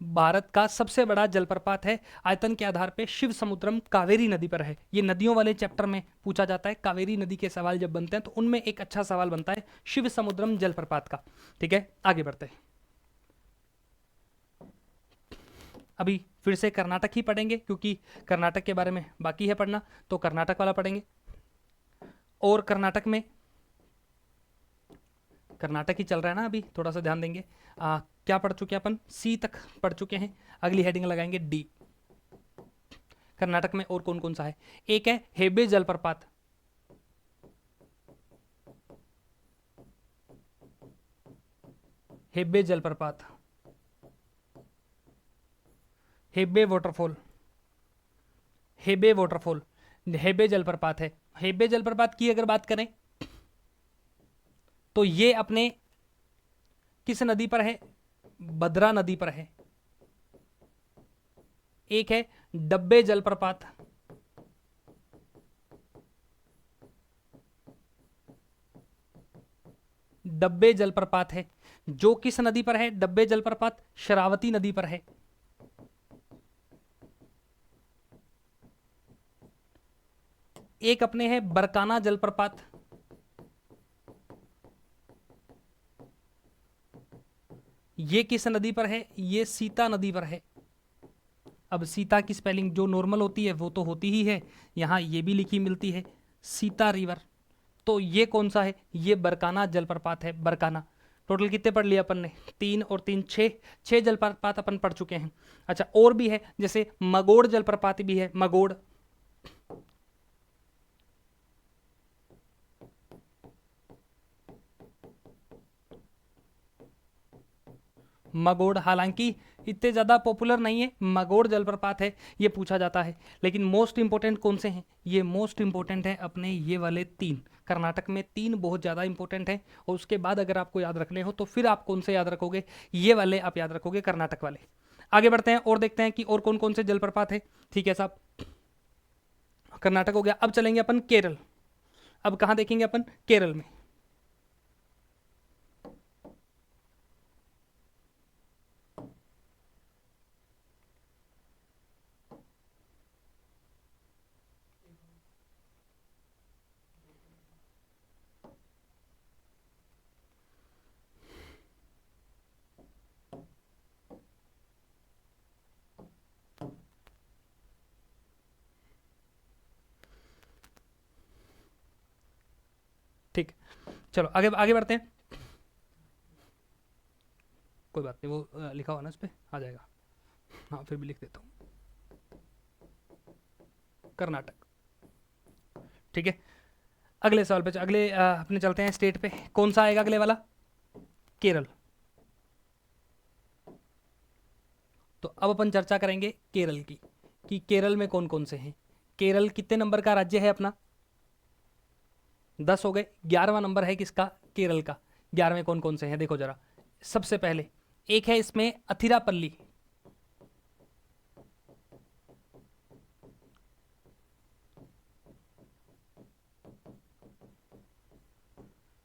भारत का सबसे बड़ा जलप्रपात है, आयतन के आधार पे शिव समुद्रम कावेरी नदी पर है। ये नदियों वाले चैप्टर में पूछा जाता है, कावेरी नदी के सवाल जब बनते हैं तो उनमें एक अच्छा सवाल बनता है शिव समुद्रम जलप्रपात का। ठीक है, आगे बढ़ते हैं। अभी फिर से कर्नाटक ही पढ़ेंगे क्योंकि कर्नाटक के बारे में बाकी है पढ़ना, तो कर्नाटक वाला पढ़ेंगे। और कर्नाटक में, कर्नाटक ही चल रहा है ना अभी, थोड़ा सा ध्यान देंगे। क्या पढ़ चुके हैं अपन? सी तक पढ़ चुके हैं। अगली हेडिंग लगाएंगे डी। कर्नाटक में और कौन कौन सा है? एक है हेबे जलप्रपात, हेबे जलप्रपात, हेबे वाटरफॉल, हेबे वाटरफॉल, हेबे जलप्रपात है। हेबे जलप्रपात की अगर बात करें तो ये अपने किस नदी पर है? भद्रा नदी पर है। एक है डब्बे जलप्रपात, डब्बे जलप्रपात है, जो किस नदी पर है? डब्बे जलप्रपात शरावती नदी पर है। एक अपने है बरकाना जलप्रपात, ये किस नदी पर है? ये सीता नदी पर है। अब सीता की स्पेलिंग जो नॉर्मल होती है वो तो होती ही है, यहां ये भी लिखी मिलती है सीता रिवर। तो ये कौन सा है? ये बरकाना जलप्रपात है, बरकाना। टोटल कितने पढ़ लिया अपन ने? 3 और 3 6, 6 जलप्रपात अपन पढ़ चुके हैं। अच्छा, और भी है, जैसे मगोड़ जलप्रपात भी है, मगोड़, मगोड़ हालांकि इतने ज़्यादा पॉपुलर नहीं है, मगोड़ जलप्रपात है, ये पूछा जाता है। लेकिन मोस्ट इंपॉर्टेंट कौन से हैं? ये मोस्ट इंपॉर्टेंट है अपने ये वाले 3। कर्नाटक में 3 बहुत ज़्यादा इंपॉर्टेंट है, और उसके बाद अगर आपको याद रखने हो तो फिर आप कौन से याद रखोगे? ये वाले आप याद रखोगे, कर्नाटक वाले। आगे बढ़ते हैं और देखते हैं कि और कौन कौन से जलप्रपात है। ठीक है साहब, कर्नाटक हो गया। अब चलेंगे अपन केरल। अब कहाँ देखेंगे अपन? केरल में। ठीक, चलो आगे आगे बढ़ते हैं। कोई बात नहीं, वो लिखा हुआ ना इस पर आ जाएगा। हाँ, फिर भी लिख देता हूँ, कर्नाटक। ठीक है, अगले सवाल पे अगले अपने चलते हैं स्टेट पे। कौन सा आएगा अगले वाला? केरल। तो अब अपन चर्चा करेंगे केरल की, कि केरल में कौन कौन से हैं। केरल कितने नंबर का राज्य है अपना? 10 हो गए। 11वां नंबर है किसका? केरल का। 11वें कौन कौन से हैं देखो जरा। सबसे पहले एक है इसमें अथिरापल्ली।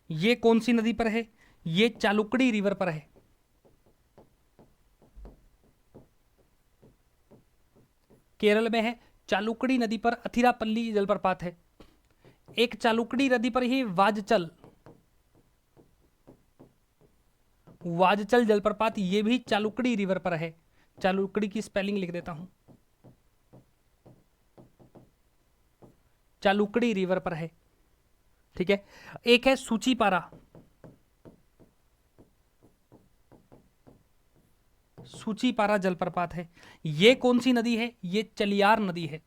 ये कौन सी नदी पर है? ये चालुक्ड़ी रिवर पर है। केरल में है, चालुक्ड़ी नदी पर अथिरापल्ली जलप्रपात है। एक चालुक्ड़ी नदी पर ही वाजचल जलप्रपात, ये भी चालुक्ड़ी रिवर पर है। चालुक्ड़ी की स्पेलिंग लिख देता हूं, चालुक्ड़ी रिवर पर है। ठीक है। एक है सूचीपारा। सूचीपारा जलप्रपात है। ये कौन सी नदी है? ये चलियार नदी है।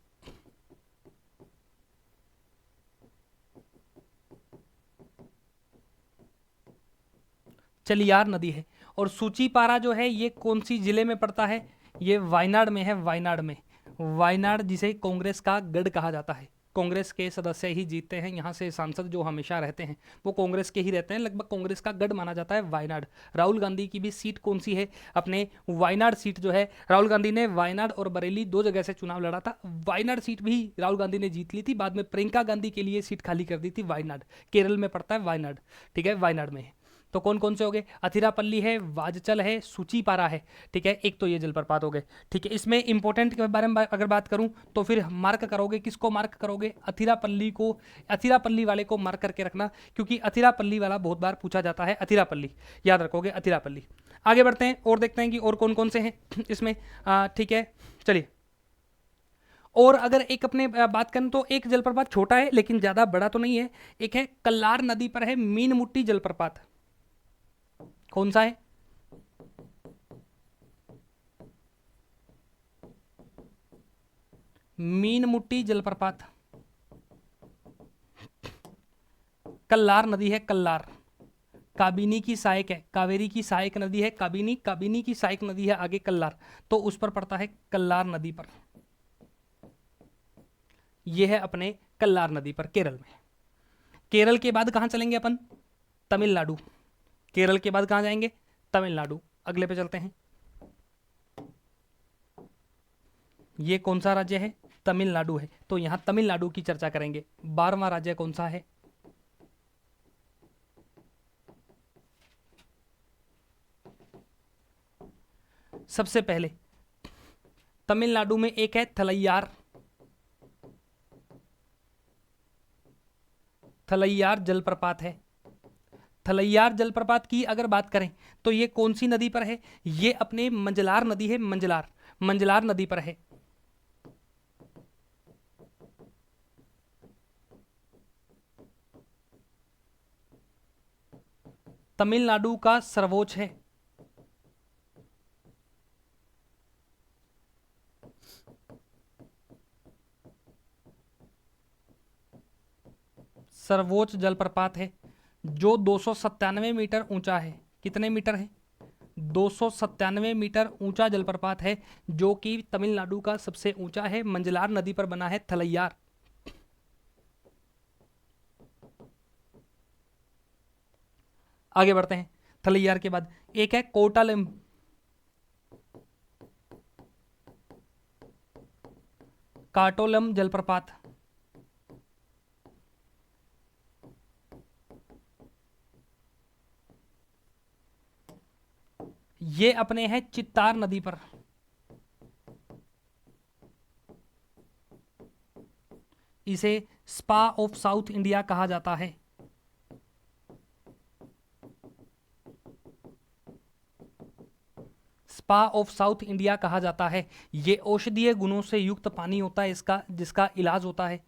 चलियार नदी है। और सूचीपारा जो है ये कौन सी जिले में पड़ता है? ये वायनाड में है। वायनाड में, वायनाड जिसे कांग्रेस का गढ़ कहा जाता है। कांग्रेस के सदस्य ही जीतते हैं यहाँ से, सांसद जो हमेशा रहते हैं वो कांग्रेस के ही रहते हैं। लगभग कांग्रेस का गढ़ माना जाता है वायनाड। राहुल गांधी की भी सीट कौन सी है? अपने वायनाड सीट जो है। राहुल गांधी ने वायनाड और बरेली 2 जगह से चुनाव लड़ा था। वायनाड सीट भी राहुल गांधी ने जीत ली थी। बाद में प्रियंका गांधी के लिए सीट खाली कर दी थी। वायनाड केरल में पड़ता है, वायनाड। ठीक है, वायनाड में है। तो कौन कौन से हो गए? अथिरापल्ली है, वाजचल है, सूचीपारा है। ठीक है, एक तो ये जलप्रपात हो गए। ठीक है, इसमें इंपॉर्टेंट के बारे में अगर बात करूं तो फिर मार्क करोगे, किसको मार्क करोगे? अथिरापल्ली को। अथिरापल्ली वाले को मार्क करके रखना, क्योंकि अथिरापल्ली वाला बहुत बार पूछा जाता है। अथिरापल्ली याद रखोगे, अथिरापल्ली। आगे बढ़ते हैं और देखते हैं कि और कौन कौन से हैं इसमें। ठीक है, चलिए। और अगर एक अपने बात करें तो एक जलप्रपात छोटा है लेकिन ज्यादा बड़ा तो नहीं है। एक है कल्लार नदी पर है मीनमुट्टी जलप्रपात। कौन सा है? मीनमुट्टी जलप्रपात। कल्लार नदी है, कल्लार। काबिनी की सहायक है, कावेरी की सहायक नदी है काबिनी, काबिनी की सहायक नदी है आगे कल्लार, तो उस पर पड़ता है कल्लार नदी पर। यह है अपने कल्लार नदी पर, केरल में। केरल के बाद कहां चलेंगे अपन? तमिलनाडु। केरल के बाद कहां जाएंगे? तमिलनाडु। अगले पे चलते हैं। ये कौन सा राज्य है? तमिलनाडु है। तो यहां तमिलनाडु की चर्चा करेंगे। 12वां राज्य कौन सा है? सबसे पहले तमिलनाडु में एक है थलैयार। थलैयार जलप्रपात है। थलैयार जलप्रपात की अगर बात करें तो ये कौन सी नदी पर है? ये अपने मंजलार नदी है, मंजलार। मंजलार नदी पर है। तमिलनाडु का सर्वोच्च है। सर्वोच्च जलप्रपात है जो 297 मीटर ऊंचा है। कितने मीटर है? 297 मीटर ऊंचा जलप्रपात है जो कि तमिलनाडु का सबसे ऊंचा है। मंजलार नदी पर बना है थलैयार। आगे बढ़ते हैं। थलैयार के बाद एक है कोटालिम। काटोलम जलप्रपात। ये अपने हैं चित्तार नदी पर। इसे स्पा ऑफ साउथ इंडिया कहा जाता है। स्पा ऑफ साउथ इंडिया कहा जाता है। ये औषधीय गुणों से युक्त पानी होता है इसका, जिसका इलाज होता है।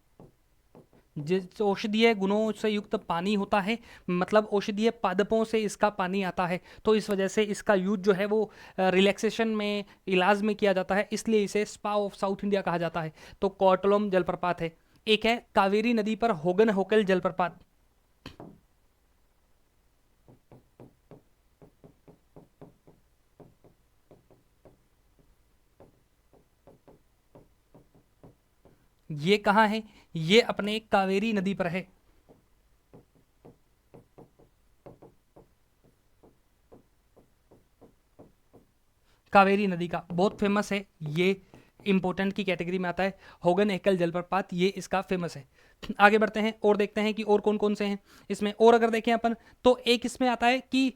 जिस औषधीय गुणों से युक्त पानी होता है, मतलब औषधीय पादपों से इसका पानी आता है, तो इस वजह से इसका यूज जो है वो रिलैक्सेशन में, इलाज में किया जाता है, इसलिए इसे स्पा ऑफ साउथ इंडिया कहा जाता है। तो कोटलम जलप्रपात है। एक है कावेरी नदी पर होगन होकल जलप्रपात, ये कहाँ है? ये अपने कावेरी नदी पर है। कावेरी नदी का बहुत फेमस है ये, इंपॉर्टेंट की कैटेगरी में आता है। होगन एकल जलप्रपात ये इसका फेमस है। आगे बढ़ते हैं और देखते हैं कि और कौन कौन से हैं इसमें। और अगर देखें अपन तो एक इसमें आता है कि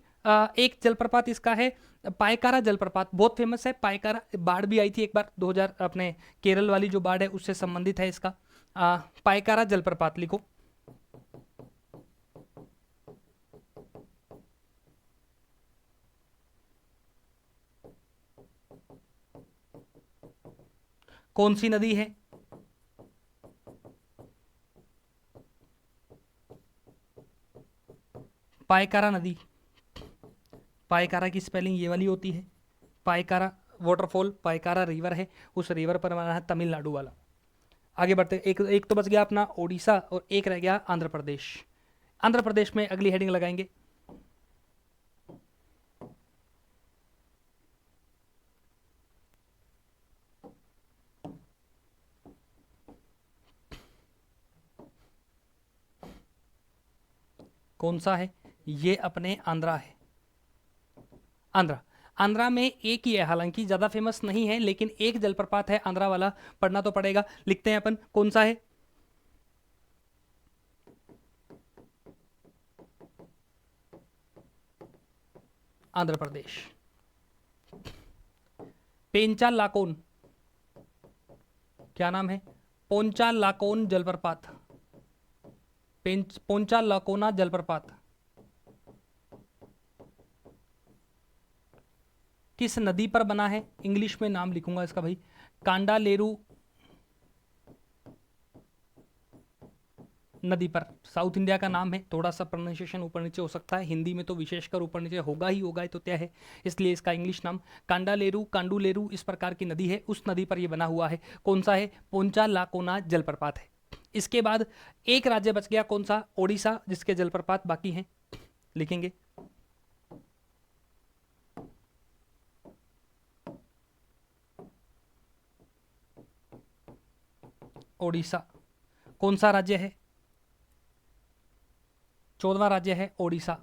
एक जलप्रपात इसका है पायकारा जलप्रपात, बहुत फेमस है पायकारा। बाढ़ भी आई थी एक बार 2000, अपने केरल वाली जो बाढ़ है उससे संबंधित है इसका। पायकारा जलप्रपात लिखो। कौन सी नदी है? पायकारा नदी। पायकारा की स्पेलिंग ये वाली होती है। पायकारा वाटरफॉल, पायकारा रिवर है, उस रिवर पर बना है, तमिलनाडु वाला। आगे बढ़ते, एक एक तो बच गया अपना ओडिशा और एक रह गया आंध्र प्रदेश। आंध्र प्रदेश में अगली हेडिंग लगाएंगे। कौन सा है? ये अपने आंध्रा है। आंध्रा। आंध्रा में एक ही है, हालांकि ज्यादा फेमस नहीं है, लेकिन एक जलप्रपात है आंध्रा वाला, पढ़ना तो पड़ेगा। लिखते हैं अपन कौन सा है। आंध्र प्रदेश। पेंचा लाकोन, क्या नाम है? पोंचा लाकोन जलप्रपात। पोंचा लाकोना जलप्रपात किस नदी पर बना है? इंग्लिश में नाम लिखूंगा इसका भाई, कांडालेरू नदी पर। साउथ इंडिया का नाम है, थोड़ा सा प्रोनाउंसिएशन ऊपर नीचे हो सकता है, हिंदी में तो विशेषकर ऊपर नीचे होगा ही होगा, तो क्या है, इसलिए इसका इंग्लिश नाम कांडालेरू, कांडूलेरू इस प्रकार की नदी है, उस नदी पर यह बना हुआ है। कौन सा है? पोंचा लाकोना जलप्रपात है। इसके बाद एक राज्य बच गया, कौन सा? ओडिशा, जिसके जलप्रपात बाकी हैं, लिखेंगे। ओडिशा कौन सा राज्य है? 14वां राज्य है ओडिशा।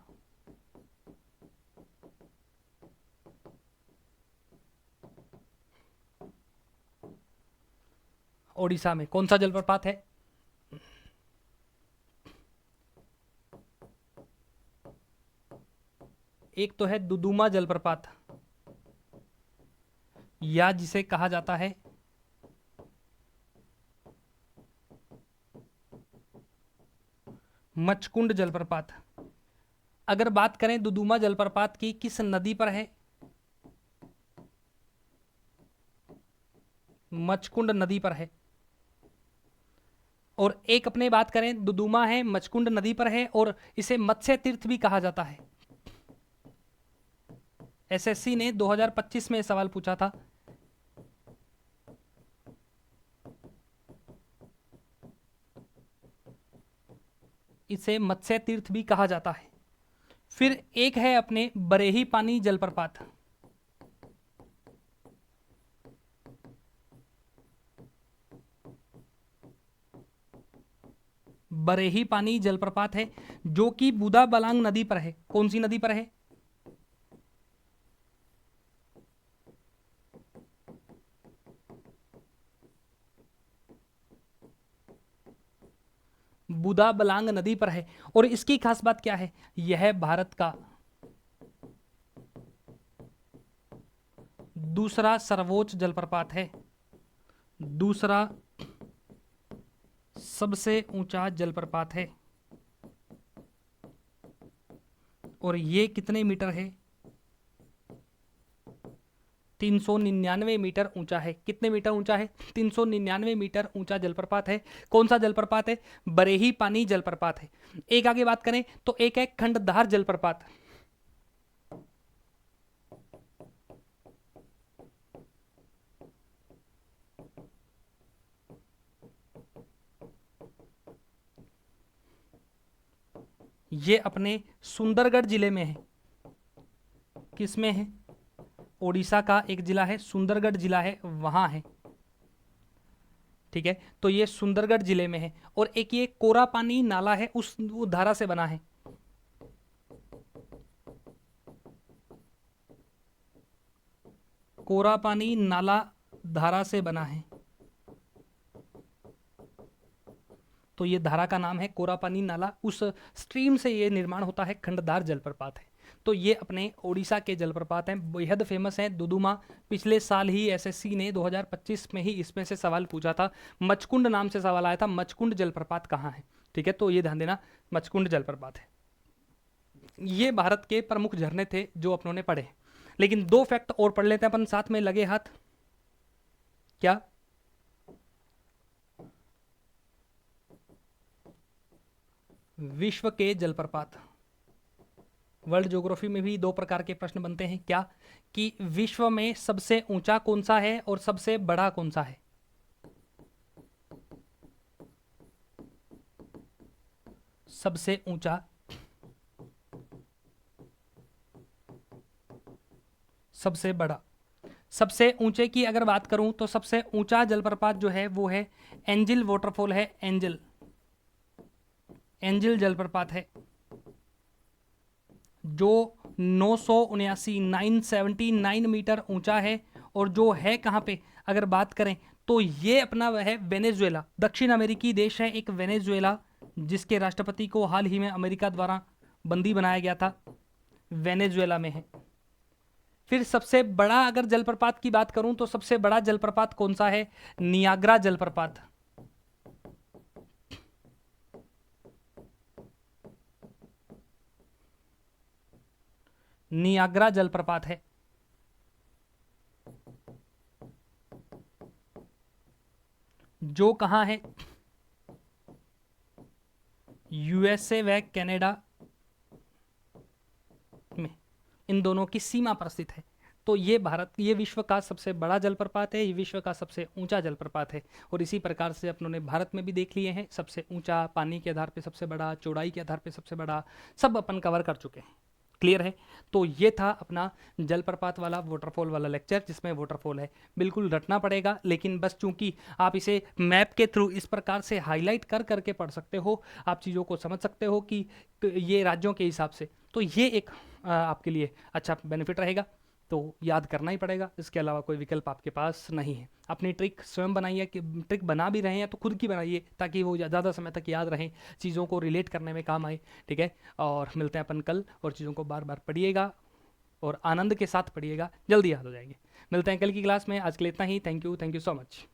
ओडिशा में कौन सा जलप्रपात है? एक तो है दुदुमा जलप्रपात, या जिसे कहा जाता है मचकुंड जलप्रपात। अगर बात करें दुदुमा जलप्रपात की, किस नदी पर है? मचकुंड नदी पर है। और एक अपने बात करें, दुदुमा है, मचकुंड नदी पर है, और इसे मत्स्य तीर्थ भी कहा जाता है। एसएससी ने 2025 में सवाल पूछा था। इसे मत्स्य तीर्थ भी कहा जाता है। फिर एक है अपने बरेही पानी जलप्रपात। बरेही पानी जलप्रपात है जो कि बुदा बलांग नदी पर है। कौन सी नदी पर है? बुदा बलांग नदी पर है। और इसकी खास बात क्या है? यह भारत का दूसरा सर्वोच्च जलप्रपात है, दूसरा सबसे ऊंचा जलप्रपात है। और ये कितने मीटर है? 399 मीटर ऊंचा है। कितने मीटर ऊंचा है? 399 मीटर ऊंचा जलप्रपात है। कौन सा जलप्रपात है? बरेही पानी जलप्रपात है। एक आगे बात करें तो एक है खंडधार जलप्रपात। ये अपने सुंदरगढ़ जिले में है। किस में है? ओडिशा का एक जिला है, सुंदरगढ़ जिला है, वहां है। ठीक है, तो ये सुंदरगढ़ जिले में है। और एक ये कोरापानी नाला है, उस धारा से बना है। कोरापानी नाला धारा से बना है, तो ये धारा का नाम है कोरापानी नाला। उस स्ट्रीम से ये निर्माण होता है, खंडदार जलप्रपात है। तो ये अपने ओडिशा के जलप्रपात हैं, बेहद फेमस हैं। दुदुमा, पिछले साल ही एसएससी ने 2025 में ही इसमें से सवाल पूछा था, मचकुंड नाम से सवाल आया था, मचकुंड जलप्रपात कहाँ है। ठीक है, तो ये ध्यान देना, मचकुंड जलप्रपात है। ये भारत के प्रमुख झरने थे जो अपनों ने पढ़े। लेकिन दो फैक्ट और पढ़ लेते हैं अपन साथ में, लगे हाथ। क्या? विश्व के जलप्रपात, वर्ल्ड ज्योग्राफी में भी दो प्रकार के प्रश्न बनते हैं। क्या? कि विश्व में सबसे ऊंचा कौन सा है और सबसे बड़ा कौन सा है। सबसे ऊंचा, सबसे बड़ा। सबसे ऊंचे की अगर बात करूं तो सबसे ऊंचा जलप्रपात जो है वो है एंजिल वाटरफॉल है। एंजिल, एंजिल जलप्रपात है, जो 979 मीटर ऊंचा है। और जो है कहाँ पे अगर बात करें तो ये अपना है वेनेजुएला, दक्षिण अमेरिकी देश है एक वेनेजुएला, जिसके राष्ट्रपति को हाल ही में अमेरिका द्वारा बंदी बनाया गया था, वेनेजुएला में है। फिर सबसे बड़ा अगर जलप्रपात की बात करूं तो सबसे बड़ा जलप्रपात कौन सा है? नियाग्रा जलप्रपात। नियाग्रा जलप्रपात है, जो कहां है? यूएसए व कनाडा में, इन दोनों की सीमा पर स्थित है। तो ये विश्व का सबसे बड़ा जलप्रपात है, ये विश्व का सबसे ऊंचा जलप्रपात है। और इसी प्रकार से अपनों ने भारत में भी देख लिए हैं, सबसे ऊंचा, पानी के आधार पे सबसे बड़ा, चौड़ाई के आधार पे सबसे बड़ा, सब अपन कवर कर चुके हैं। क्लियर है? तो ये था अपना जलप्रपात वाला, वाटरफॉल वाला लेक्चर, जिसमें वाटरफॉल है। बिल्कुल रटना पड़ेगा, लेकिन बस चूंकि आप इसे मैप के थ्रू इस प्रकार से हाईलाइट कर करके पढ़ सकते हो, आप चीज़ों को समझ सकते हो कि ये राज्यों के हिसाब से, तो ये एक आपके लिए अच्छा बेनिफिट रहेगा। तो याद करना ही पड़ेगा, इसके अलावा कोई विकल्प आपके पास नहीं है। अपनी ट्रिक स्वयं बनाइए, कि ट्रिक बना भी रहे हैं तो खुद की बनाइए, ताकि वो ज़्यादा समय तक याद रहें, चीज़ों को रिलेट करने में काम आए। ठीक है, और मिलते हैं अपन कल, और चीज़ों को बार बार पढ़िएगा और आनंद के साथ पढ़िएगा, जल्दी याद हो जाएंगे। मिलते हैं कल की क्लास में, आज के लिए इतना ही। Thank you so much.